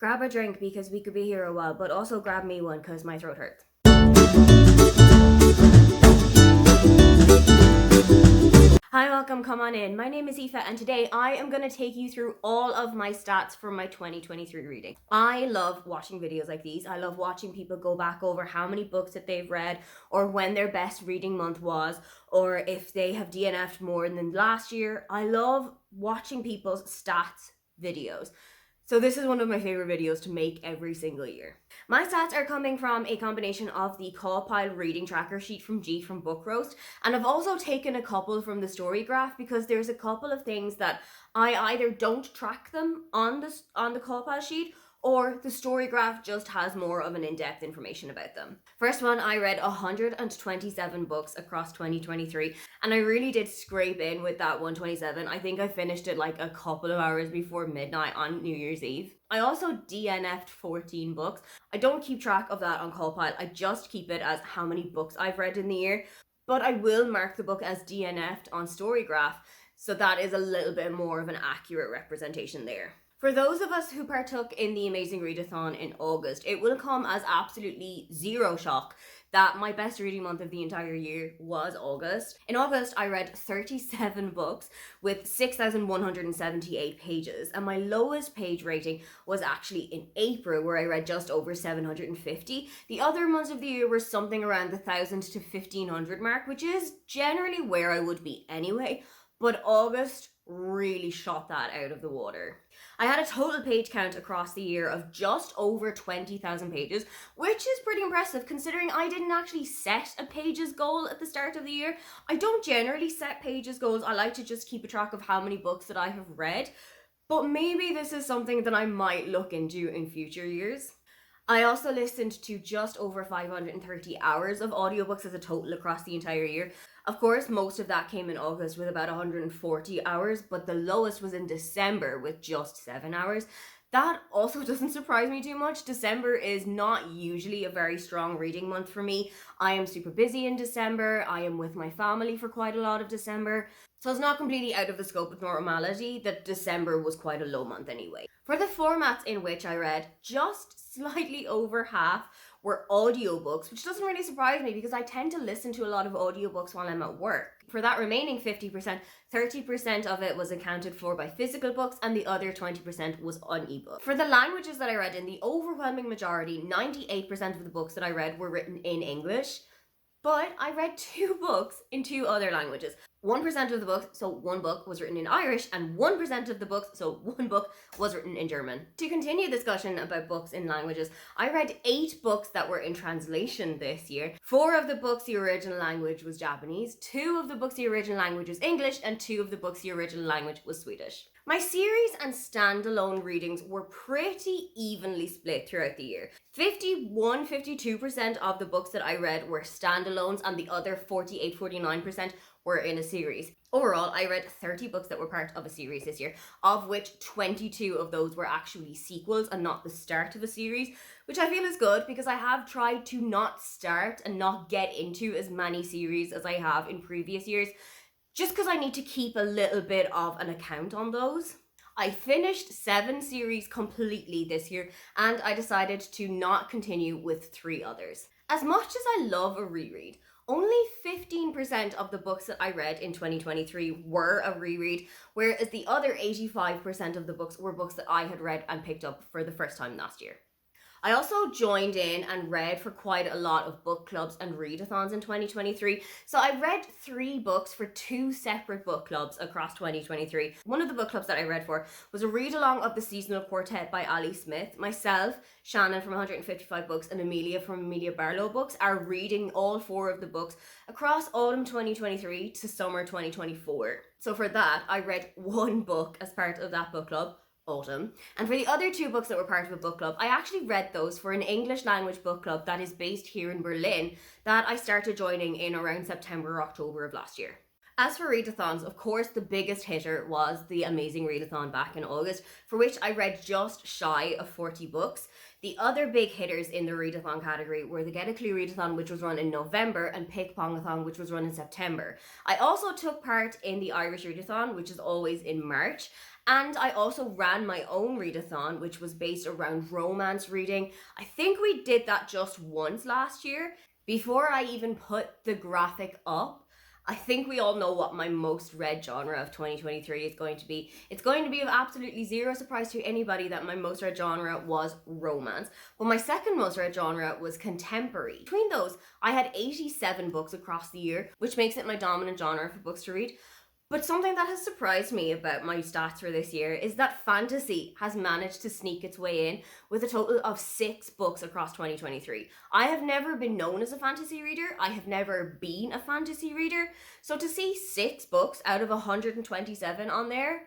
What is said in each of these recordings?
Grab a drink because we could be here a while, but also grab me one because my throat hurts. Hi, welcome, come on in. My name is Aoife and today I am going to take you through all of my stats for my 2023 reading. I love watching videos like these. I love watching people go back over how many books that they've read or when their best reading month was or if they have DNF'd more than last year. I love watching people's stats videos. So this is one of my favorite videos to make every single year. My stats are coming from a combination of the CAWPILE reading tracker sheet from G from Book Roast, and I've also taken a couple from the Story Graph because there's a couple of things that I either don't track them on the CAWPILE sheet, or the Story Graph just has more of an in-depth information about them. First one, I read 127 books across 2023, and I really did scrape in with that 127. I think I finished it like a couple of hours before midnight on New Year's Eve. I also DNF'd 14 books. I don't keep track of that on CAWPILE, I just keep it as how many books I've read in the year, but I will mark the book as DNF'd on Storygraph, so that is a little bit more of an accurate representation there. For those of us who partook in the Amazing Readathon in August, it will come as absolutely zero shock that my best reading month of the entire year was August. In August, I read 37 books with 6,178 pages, and my lowest page rating was actually in April, where I read just over 750. The other months of the year were something around the 1,000 to 1,500 mark, which is generally where I would be anyway, but August really shot that out of the water. I had a total page count across the year of just over 20,000 pages, which is pretty impressive considering I didn't actually set a pages goal at the start of the year. I don't generally set pages goals. I like to just keep a track of how many books that I have read, but maybe this is something that I might look into in future years. I also listened to just over 530 hours of audiobooks as a total across the entire year. Of course, most of that came in August with about 140 hours, but the lowest was in December with just 7 hours. That also doesn't surprise me too much. December is not usually a very strong reading month for me. I am super busy in December. I am with my family for quite a lot of December. So it's not completely out of the scope of normality that December was quite a low month anyway. For the formats in which I read, just slightly over half were audiobooks, which doesn't really surprise me because I tend to listen to a lot of audiobooks while I'm at work. For that remaining 50%, 30% of it was accounted for by physical books and the other 20% was on ebook. For the languages that I read in, the overwhelming majority, 98% of the books that I read were written in English, but I read 2 books in 2 other languages. 1% of the books, so 1 book, was written in Irish, and 1% of the books, so 1 book, was written in German. To continue discussion about books in languages, I read 8 books that were in translation this year. 4 of the books, the original language was Japanese, 2 of the books, the original language was English, and 2 of the books, the original language was Swedish. My series and standalone readings were pretty evenly split throughout the year. 52% of the books that I read were standalones, and the other 49% were in a series. Overall, I read 30 books that were part of a series this year, of which 22 of those were actually sequels and not the start of a series, which I feel is good because I have tried to not start and not get into as many series as I have in previous years, just because I need to keep a little bit of an account on those. I finished 7 series completely this year, and I decided to not continue with 3 others. As much as I love a reread, only 15% of the books that I read in 2023 were a reread, whereas the other 85% of the books were books that I had read and picked up for the first time last year. I also joined in and read for quite a lot of book clubs and readathons in 2023. So I read 3 books for 2 separate book clubs across 2023. One of the book clubs that I read for was a read along of The Seasonal Quartet by Ali Smith. Myself, Shannon from 155 Books, and Amelia from Amelia Barlow Books are reading all 4 of the books across autumn 2023 to summer 2024. So for that, I read 1 book as part of that book club, Autumn. And for the other 2 books that were part of a book club, I actually read those for an English language book club that is based here in Berlin that I started joining in around September or October of last year. As for readathons, of course, the biggest hitter was the Amazing Readathon back in August, for which I read just shy of 40 books. The other big hitters in the readathon category were the Get a Clue readathon, which was run in November, and Pick Pongathon, which was run in September. I also took part in the Irish readathon, which is always in March. And I also ran my own readathon, which was based around romance reading. I think we did that just once last year. Before I even put the graphic up, I think we all know what my most read genre of 2023 is going to be. It's going to be of absolutely zero surprise to anybody that my most read genre was romance. But my second most read genre was contemporary. Between those, I had 87 books across the year, which makes it my dominant genre for books to read. But something that has surprised me about my stats for this year is that fantasy has managed to sneak its way in with a total of 6 books across 2023. I have never been known as a fantasy reader. I have never been a fantasy reader. So to see 6 books out of 127 on there,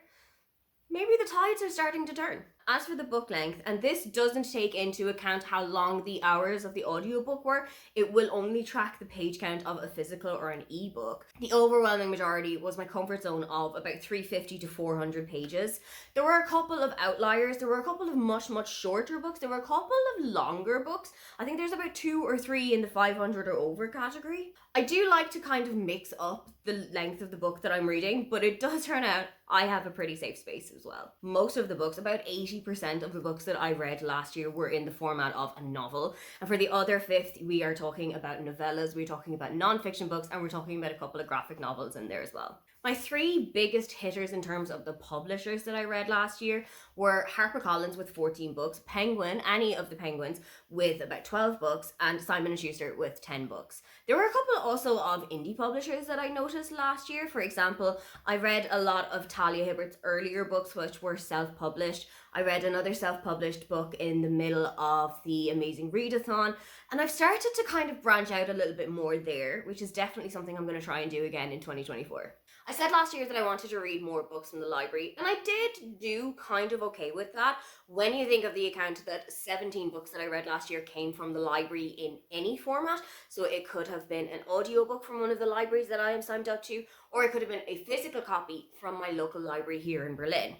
maybe the tides are starting to turn. As for the book length, and this doesn't take into account how long the hours of the audiobook were, it will only track the page count of a physical or an ebook. The overwhelming majority was my comfort zone of about 350 to 400 pages. There were a couple of outliers. There were a couple of much shorter books. There were a couple of longer books. I think there's about 2 or 3 in the 500 or over category. I do like to kind of mix up the length of the book that I'm reading, but it does turn out I have a pretty safe space as well. Most of the books, about 80% of the books that I read last year, were in the format of a novel. And for the other fifth, we are talking about novellas, we're talking about non-fiction books, and we're talking about a couple of graphic novels in there as well. My 3 biggest hitters in terms of the publishers that I read last year were HarperCollins with 14 books, Penguin, any of the Penguins, with about 12 books, and Simon & Schuster with 10 books. There were a couple also of indie publishers that I noticed last year. For example, I read a lot of Talia Hibbert's earlier books, which were self-published. I read another self-published book in the middle of the Amazing Readathon, and I've started to kind of branch out a little bit more there, which is definitely something I'm going to try and do again in 2024. I said last year that I wanted to read more books from the library, and I did do kind of okay with that when you think of the account that 17 books that I read last year came from the library in any format. So it could have been an audiobook from one of the libraries that I am signed up to, or it could have been a physical copy from my local library here in Berlin.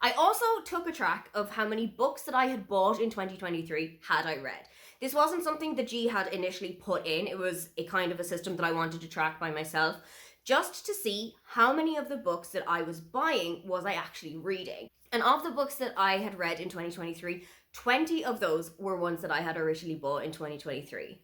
I also took a track of how many books that I had bought in 2023 had I read. This wasn't something that G had initially put in. It was a kind of a system that I wanted to track by myself, just to see how many of the books that I was buying was I actually reading. And of the books that I had read in 2023, 20 of those were ones that I had originally bought in 2023.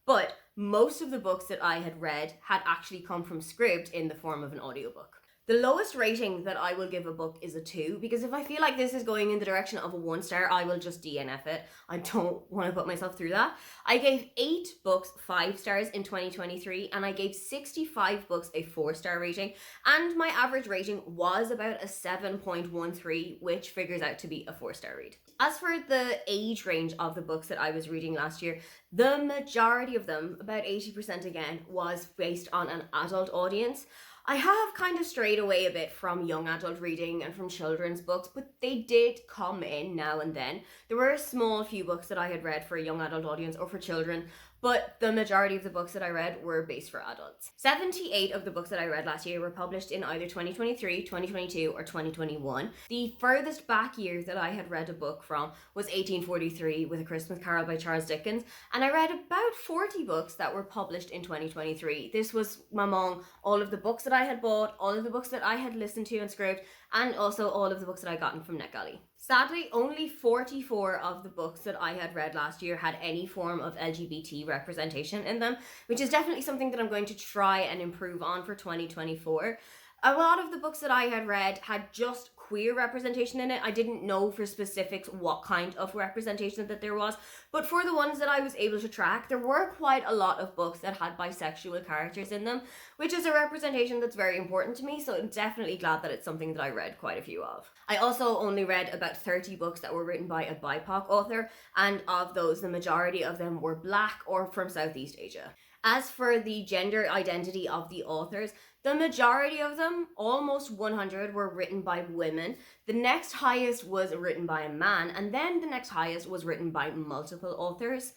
But most of the books that I had read had actually come from Scribd in the form of an audiobook. The lowest rating that I will give a book is a 2, because if I feel like this is going in the direction of a 1 star, I will just DNF it. I don't want to put myself through that. I gave 8 books 5 stars in 2023, and I gave 65 books a 4-star rating, and my average rating was about a 7.13, which figures out to be a 4-star read. As for the age range of the books that I was reading last year, the majority of them, about 80% again, was based on an adult audience. I have kind of strayed away a bit from young adult reading and from children's books, but they did come in now and then. There were a small few books that I had read for a young adult audience or for children, but the majority of the books that I read were based for adults. 78 of the books that I read last year were published in either 2023, 2022, or 2021. The furthest back year that I had read a book from was 1843 with A Christmas Carol by Charles Dickens, and I read about 40 books that were published in 2023. This was among all of the books that I had bought, all of the books that I had listened to and Scribd, and also all of the books that I gotten from NetGalley. Sadly, only 44 of the books that I had read last year had any form of LGBT representation in them, which is definitely something that I'm going to try and improve on for 2024. A lot of the books that I had read had just queer representation in it. I didn't know for specifics what kind of representation that there was, but for the ones that I was able to track, there were quite a lot of books that had bisexual characters in them, which is a representation that's very important to me, so I'm definitely glad that it's something that I read quite a few of. I also only read about 30 books that were written by a BIPOC author, and of those, the majority of them were Black or from Southeast Asia. As for the gender identity of the authors, the majority of them, almost 100, were written by women. The next highest was written by a man, and then the next highest was written by multiple authors.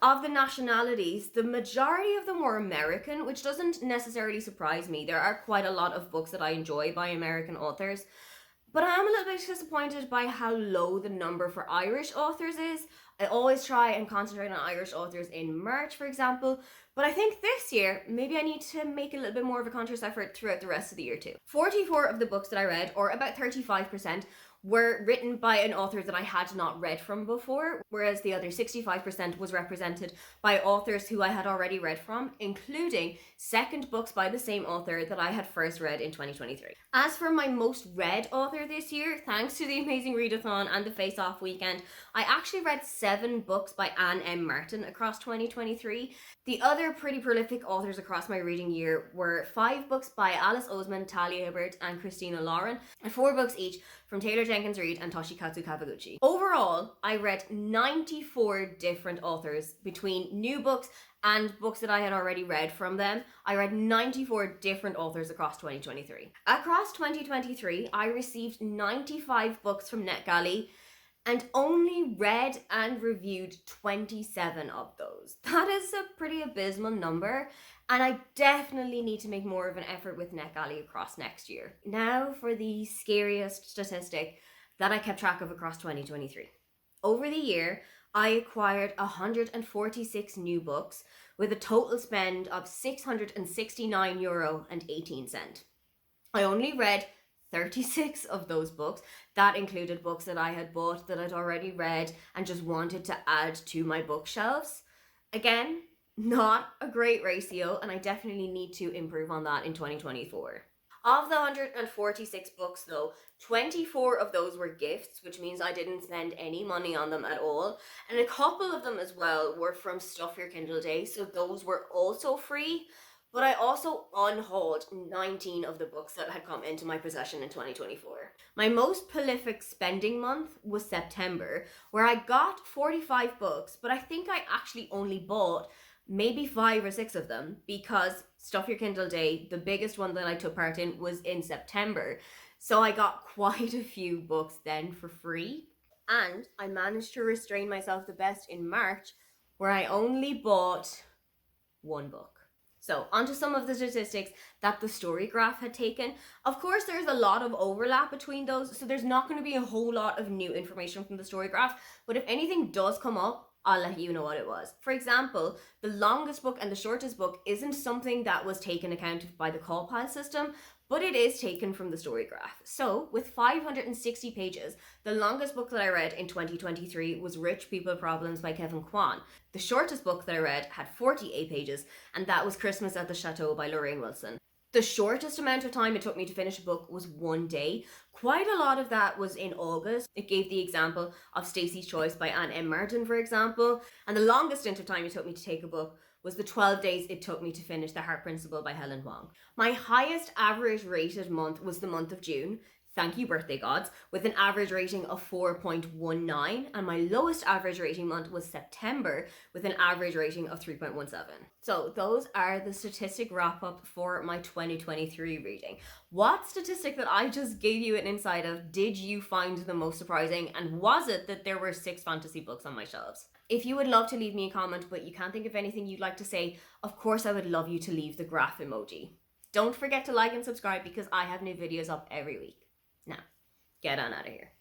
Of the nationalities, the majority of them were American, which doesn't necessarily surprise me. There are quite a lot of books that I enjoy by American authors, but I am a little bit disappointed by how low the number for Irish authors is. I always try and concentrate on Irish authors in March, for example, but I think this year, maybe I need to make a little bit more of a conscious effort throughout the rest of the year too. 44 of the books that I read, or about 35%, were written by an author that I had not read from before, whereas the other 65% was represented by authors who I had already read from, including second books by the same author that I had first read in 2023. As for my most read author this year, thanks to the Amazing Readathon and the Face Off weekend, I actually read 7 books by Anne M. Martin across 2023. The other pretty prolific authors across my reading year were 5 books by Alice Oseman, Talia Hibbert, and Christina Lauren, and 4 books each from Taylor Jenkins Reid and Toshikatsu Kawaguchi. Overall, I read 94 different authors between new books and books that I had already read from them. I read 94 different authors across 2023. Across 2023, I received 95 books from NetGalley and only read and reviewed 27 of those. That is a pretty abysmal number, and I definitely need to make more of an effort with NetGalley across next year. Now for the scariest statistic that I kept track of across 2023. Over the year, I acquired 146 new books with a total spend of €669.18. I only read 36 of those books. That included books that I had bought that I'd already read and just wanted to add to my bookshelves. Again, not a great ratio, and I definitely need to improve on that in 2024. Of the 146 books though, 24 of those were gifts, which means I didn't spend any money on them at all. And a couple of them as well were from Stuff Your Kindle Day, so those were also free. But I also unhauled 19 of the books that had come into my possession in 2024. My most prolific spending month was September, where I got 45 books, but I think I actually only bought maybe 5 or 6 of them, because Stuff Your Kindle Day, the biggest one that I took part in, was in September. So I got quite a few books then for free. And I managed to restrain myself the best in March, where I only bought 1 book. So, onto some of the statistics that the Storygraph had taken. Of course, there's a lot of overlap between those, so there's not going to be a whole lot of new information from the Storygraph, but if anything does come up, I'll let you know what it was. For example, the longest book and the shortest book isn't something that was taken account of by the CallPile system, but it is taken from the Storygraph. So, with 560 pages, the longest book that I read in 2023 was Rich People Problems by Kevin Kwan. The shortest book that I read had 48 pages, and that was Christmas at the Chateau by Lorraine Wilson. The shortest amount of time it took me to finish a book was 1 day. Quite a lot of that was in August. It gave the example of Stacey's Choice by Anne M. Martin, for example. And the longest stint of time it took me to take a book was the 12 days it took me to finish The Heart Principle by Helen Huang. My highest average rated month was the month of June. Thank you, birthday gods, with an average rating of 4.19, and my lowest average rating month was September with an average rating of 3.17. So those are the statistic wrap up for my 2023 reading. What statistic that I just gave you an insight of did you find the most surprising, and was it that there were 6 fantasy books on my shelves? If you would love to leave me a comment but you can't think of anything you'd like to say, of course I would love you to leave the graph emoji. Don't forget to like and subscribe because I have new videos up every week. Now, get on out of here.